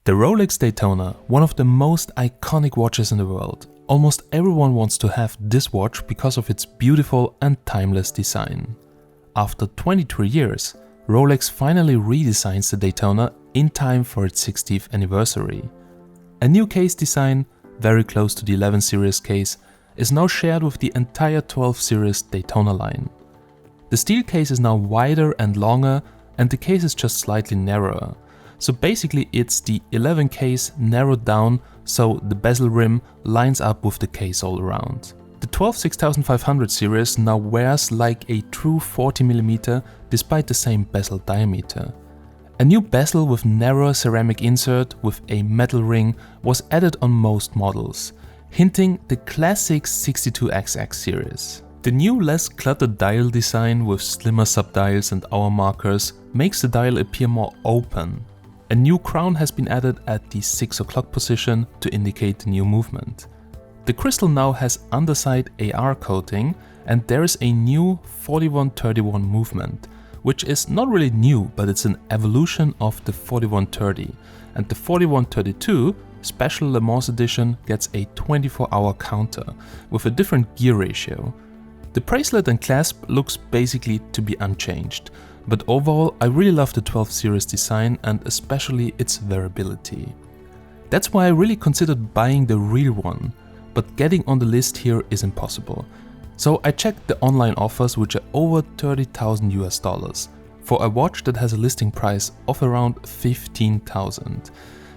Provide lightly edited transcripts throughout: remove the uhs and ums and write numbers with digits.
The Rolex Daytona, one of the most iconic watches in the world. Almost everyone wants to have this watch because of its beautiful and timeless design. After 23 years, Rolex finally redesigns the Daytona in time for its 60th anniversary. A new case design, very close to the 11 series case, is now shared with the entire 12 series Daytona line. The steel case is now wider and longer, and the case is just slightly narrower. So basically it's the 11 case narrowed down so the bezel rim lines up with the case all around. The 12 6500 series now wears like a true 40mm despite the same bezel diameter. A new bezel with narrower ceramic insert with a metal ring was added on most models, hinting the classic 62XX series. The new less cluttered dial design with slimmer subdials and hour markers makes the dial appear more open. A new crown has been added at the 6 o'clock position to indicate the new movement. The crystal now has underside AR coating and there is a new 4131 movement, which is not really new, but it's an evolution of the 4130, and the 4132 Special Le Mans edition gets a 24-hour counter with a different gear ratio. The bracelet and clasp looks basically to be unchanged, but overall I really love the 12 series design and especially its variability. That's why I really considered buying the real one, but getting on the list here is impossible. So I checked the online offers, which are over $30,000 for a watch that has a listing price of around $15,000.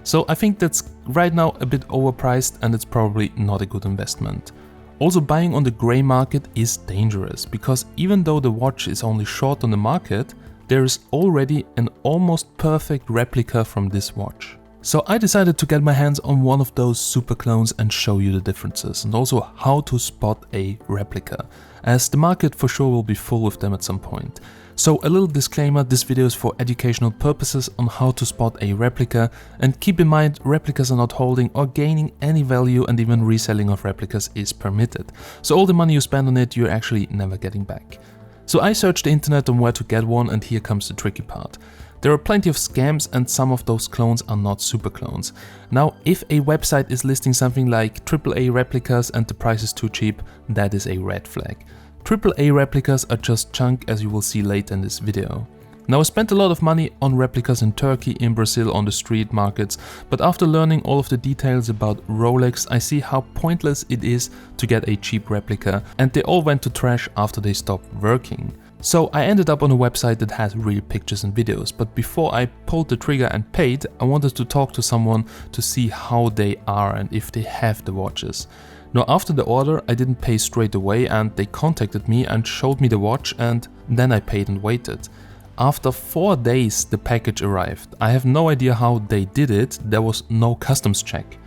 So I think that's right now a bit overpriced and it's probably not a good investment. Also, buying on the grey market is dangerous because even though the watch is only short on the market, there is already an almost perfect replica from this watch. So I decided to get my hands on one of those super clones and show you the differences and also how to spot a replica, as the market for sure will be full with them at some point. So a little disclaimer, this video is for educational purposes on how to spot a replica, and keep in mind replicas are not holding or gaining any value and even reselling of replicas is permitted. So all the money you spend on it you're actually never getting back. So I searched the internet on where to get one and here comes the tricky part. There are plenty of scams and some of those clones are not super clones. Now if a website is listing something like AAA replicas and the price is too cheap, that is a red flag. AAA replicas are just junk, as you will see later in this video. Now I spent a lot of money on replicas in Turkey, in Brazil, on the street markets, but after learning all of the details about Rolex, I see how pointless it is to get a cheap replica, and they all went to trash after they stopped working. So I ended up on a website that has real pictures and videos, but before I pulled the trigger and paid, I wanted to talk to someone to see how they are and if they have the watches. Now after the order I didn't pay straight away and they contacted me and showed me the watch, and then I paid and waited. After 4 days the package arrived. I have no idea how they did it, there was no customs check.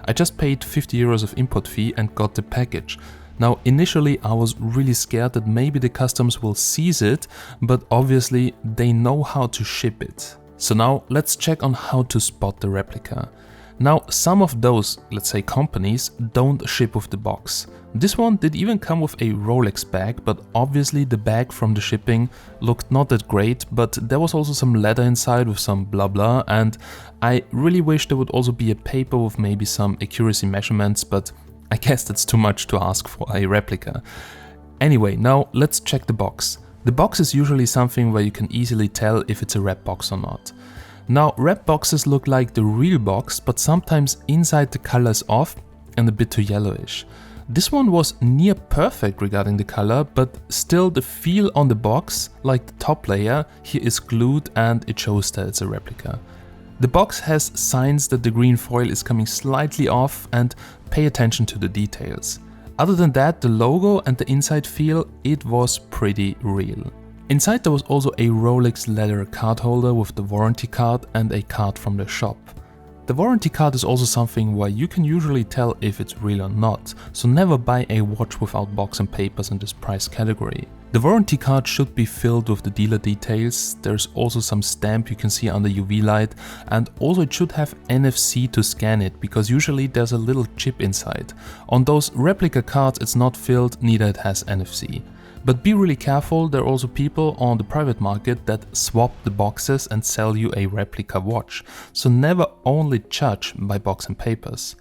I just paid 50 euros of import fee and got the package. Now initially I was really scared that maybe the customs will seize it, but obviously they know how to ship it. So now let's check on how to spot the replica. Now some of those, let's say companies, don't ship with the box. This one did even come with a Rolex bag, but obviously the bag from the shipping looked not that great, but there was also some leather inside with some blah blah, and I really wish there would also be a paper with maybe some accuracy measurements, but I guess that's too much to ask for a replica. Anyway, now let's check the box. The box is usually something where you can easily tell if it's a wrap box or not. Now wrap boxes look like the real box, but sometimes inside the color is off and a bit too yellowish. This one was near perfect regarding the color, but still the feel on the box, like the top layer, here is glued and it shows that it's a replica. The box has signs that the green foil is coming slightly off, and pay attention to the details. Other than that, the logo and the inside feel, it was pretty real. Inside there was also a Rolex leather card holder with the warranty card and a card from the shop. The warranty card is also something where you can usually tell if it's real or not, so never buy a watch without box and papers in this price category. The warranty card should be filled with the dealer details. There's also some stamp you can see under UV light, and also it should have NFC to scan it, because usually there's a little chip inside. On those replica cards it's not filled, neither it has NFC. But be really careful, there are also people on the private market that swap the boxes and sell you a replica watch, so never only judge by box and papers.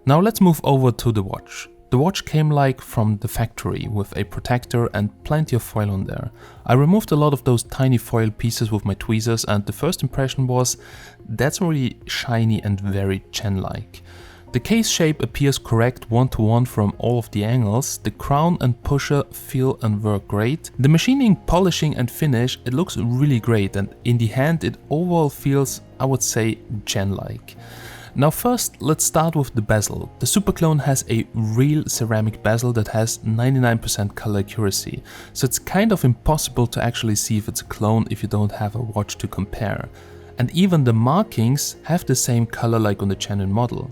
Now let's move over to the watch. The watch came like from the factory with a protector and plenty of foil on there. I removed a lot of those tiny foil pieces with my tweezers and the first impression was, that's really shiny and very gen-like. The case shape appears correct one-to-one from all of the angles, the crown and pusher feel and work great. The machining, polishing and finish, it looks really great and in the hand it overall feels, I would say, gen-like. Now first, let's start with the bezel. The superclone has a real ceramic bezel that has 99% color accuracy, so it's kind of impossible to actually see if it's a clone if you don't have a watch to compare. And even the markings have the same color like on the genuine model.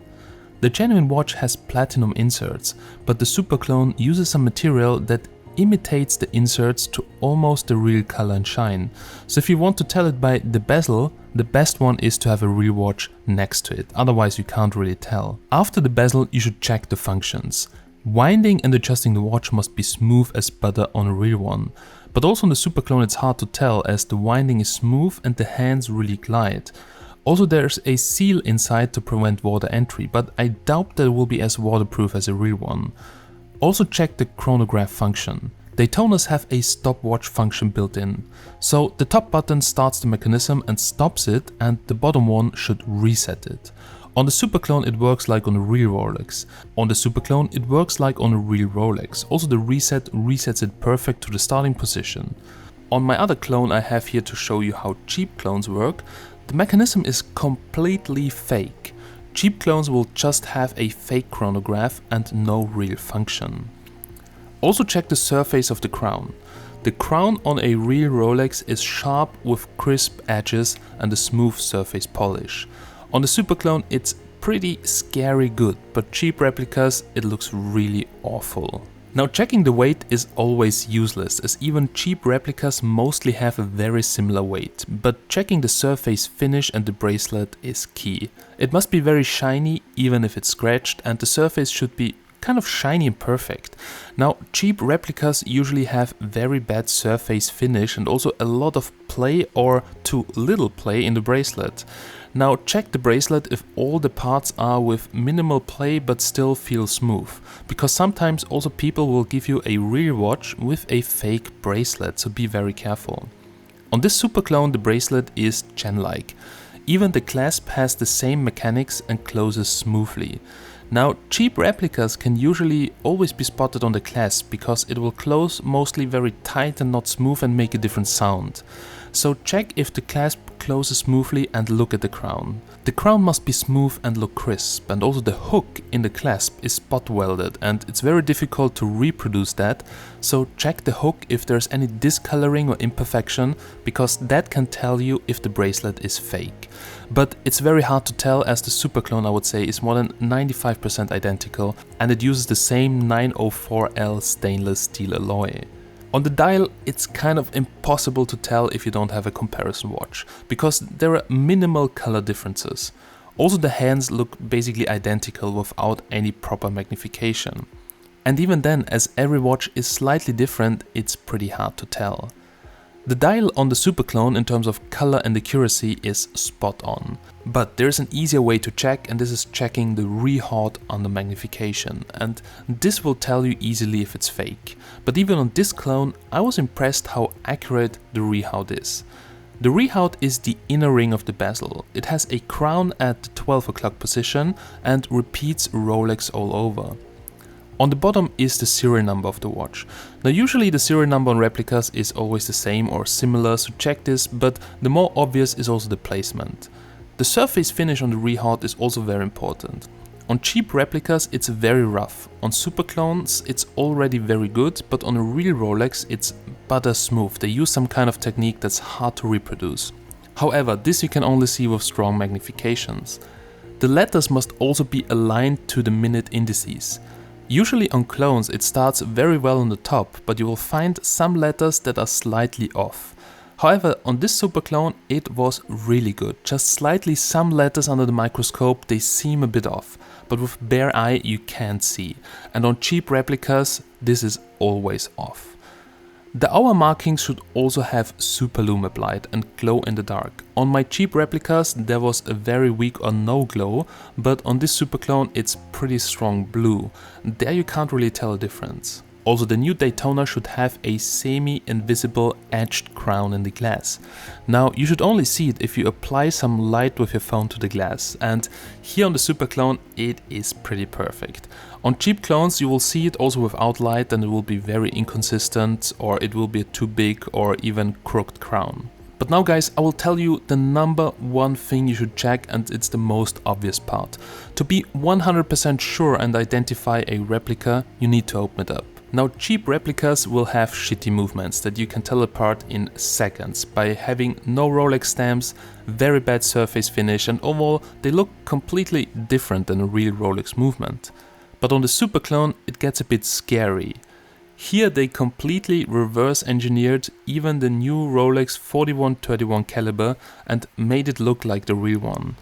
The genuine watch has platinum inserts, but the superclone uses some material that imitates the inserts to almost the real color and shine. So if you want to tell it by the bezel, the best one is to have a real watch next to it, otherwise you can't really tell. After the bezel you should check the functions. Winding and adjusting the watch must be smooth as butter on a real one. But also on the superclone it's hard to tell as the winding is smooth and the hands really glide. Also there's a seal inside to prevent water entry, but I doubt that it will be as waterproof as a real one. Also check the chronograph function. Daytonas have a stopwatch function built in. So the top button starts the mechanism and stops it and the bottom one should reset it. On the superclone it works like on a real Rolex. On the superclone it works like on a real Rolex. Also the reset resets it perfect to the starting position. On my other clone I have here to show you how cheap clones work. The mechanism is completely fake. Cheap clones will just have a fake chronograph and no real function. Also check the surface of the crown. The crown on a real Rolex is sharp with crisp edges and a smooth surface polish. On the superclone it's pretty scary good, but cheap replicas it looks really awful. Now checking the weight is always useless as even cheap replicas mostly have a very similar weight, but checking the surface finish and the bracelet is key. It must be very shiny even if it's scratched and the surface should be kind of shiny and perfect. Now cheap replicas usually have very bad surface finish and also a lot of play or too little play in the bracelet. Now check the bracelet if all the parts are with minimal play but still feel smooth, because sometimes also people will give you a real watch with a fake bracelet, so be very careful. On this superclone the bracelet is gen-like. Even the clasp has the same mechanics and closes smoothly. Now cheap replicas can usually always be spotted on the clasp because it will close mostly very tight and not smooth and make a different sound. So check if the clasp closes smoothly and look at the crown. The crown must be smooth and look crisp, and also the hook in the clasp is spot welded and it's very difficult to reproduce that, so check the hook if there's any discoloring or imperfection, because that can tell you if the bracelet is fake. But it's very hard to tell as the superclone I would say is more than 95% identical and it uses the same 904L stainless steel alloy. On the dial it's kind of impossible to tell if you don't have a comparison watch, because there are minimal color differences. Also the hands look basically identical without any proper magnification. And even then, as every watch is slightly different, it's pretty hard to tell. The dial on the superclone in terms of color and accuracy is spot on. But there's an easier way to check, and this is checking the rehaut under magnification, and this will tell you easily if it's fake. But even on this clone I was impressed how accurate the rehaut is. The rehaut is the inner ring of the bezel. It has a crown at the 12 o'clock position and repeats Rolex all over. On the bottom is the serial number of the watch. Now usually the serial number on replicas is always the same or similar, so check this, but the more obvious is also the placement. The surface finish on the rehaut is also very important. On cheap replicas it's very rough, on superclones it's already very good, but on a real Rolex it's butter smooth. They use some kind of technique that's hard to reproduce. However, this you can only see with strong magnifications. The letters must also be aligned to the minute indices. Usually on clones it starts very well on the top, but you will find some letters that are slightly off. However, on this superclone it was really good, just slightly some letters under the microscope they seem a bit off, but with bare eye you can't see, and on cheap replicas this is always off. The hour markings should also have superlume applied and glow in the dark. On my cheap replicas there was a very weak or no glow, but on this superclone it's pretty strong blue. There you can't really tell a difference. Also, the new Daytona should have a semi-invisible edged crown in the glass. Now, you should only see it if you apply some light with your phone to the glass, and here on the superclone it is pretty perfect. On cheap clones you will see it also without light and it will be very inconsistent, or it will be a too big or even crooked crown. But now guys, I will tell you the number one thing you should check, and it's the most obvious part. To be 100% sure and identify a replica, you need to open it up. Now, cheap replicas will have shitty movements that you can tell apart in seconds by having no Rolex stamps, very bad surface finish, and overall they look completely different than a real Rolex movement. But on the superclone it gets a bit scary. Here they completely reverse engineered even the new Rolex 4131 caliber and made it look like the real one.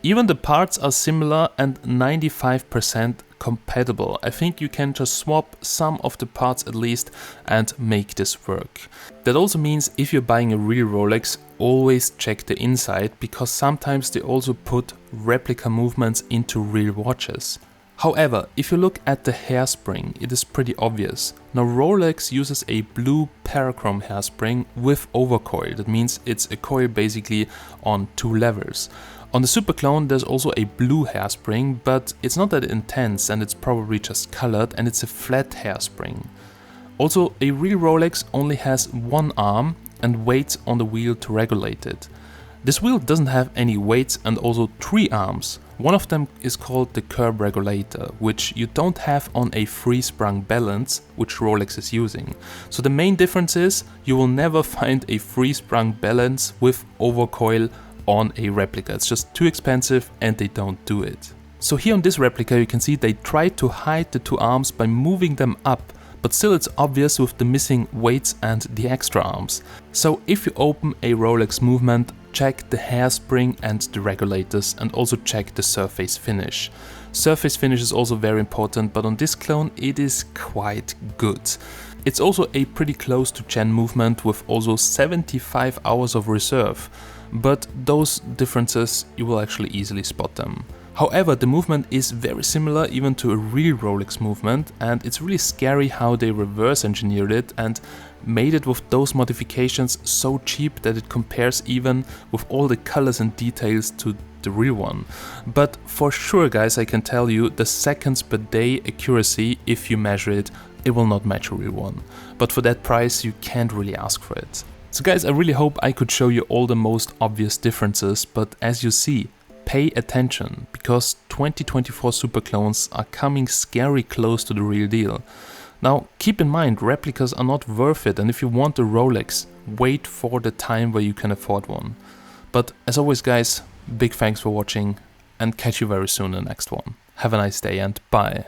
Even the parts are similar and 95% compatible. I think you can just swap some of the parts at least and make this work. That also means if you're buying a real Rolex, always check the inside, because sometimes they also put replica movements into real watches. However, if you look at the hairspring, it is pretty obvious. Now, Rolex uses a blue parachrome hairspring with overcoil. That means it's a coil basically on two levels. On the superclone there's also a blue hairspring, but it's not that intense and it's probably just colored, and it's a flat hairspring. Also, a real Rolex only has one arm and weights on the wheel to regulate it. This wheel doesn't have any weights and also three arms. One of them is called the curb regulator, which you don't have on a free-sprung balance, which Rolex is using. So the main difference is you will never find a free-sprung balance with overcoil on a replica. It's just too expensive and they don't do it. So here on this replica you can see they tried to hide the two arms by moving them up, but still it's obvious with the missing weights and the extra arms. So if you open a Rolex movement, check the hairspring and the regulators, and also check the surface finish. Surface finish is also very important, but on this clone it is quite good. It's also a pretty close to Gen movement with also 75 hours of reserve, but those differences you will actually easily spot them. However, the movement is very similar even to a real Rolex movement, and it's really scary how they reverse engineered it and made it with those modifications so cheap that it compares even with all the colors and details to the real one. But for sure guys, I can tell you the seconds per day accuracy, if you measure it, it will not match a real one. But for that price you can't really ask for it. So guys, I really hope I could show you all the most obvious differences, but as you see, pay attention, because 2024 superclones are coming scary close to the real deal. Now keep in mind, replicas are not worth it, and if you want a Rolex, wait for the time where you can afford one. But as always guys, big thanks for watching, and catch you very soon in the next one. Have a nice day and bye.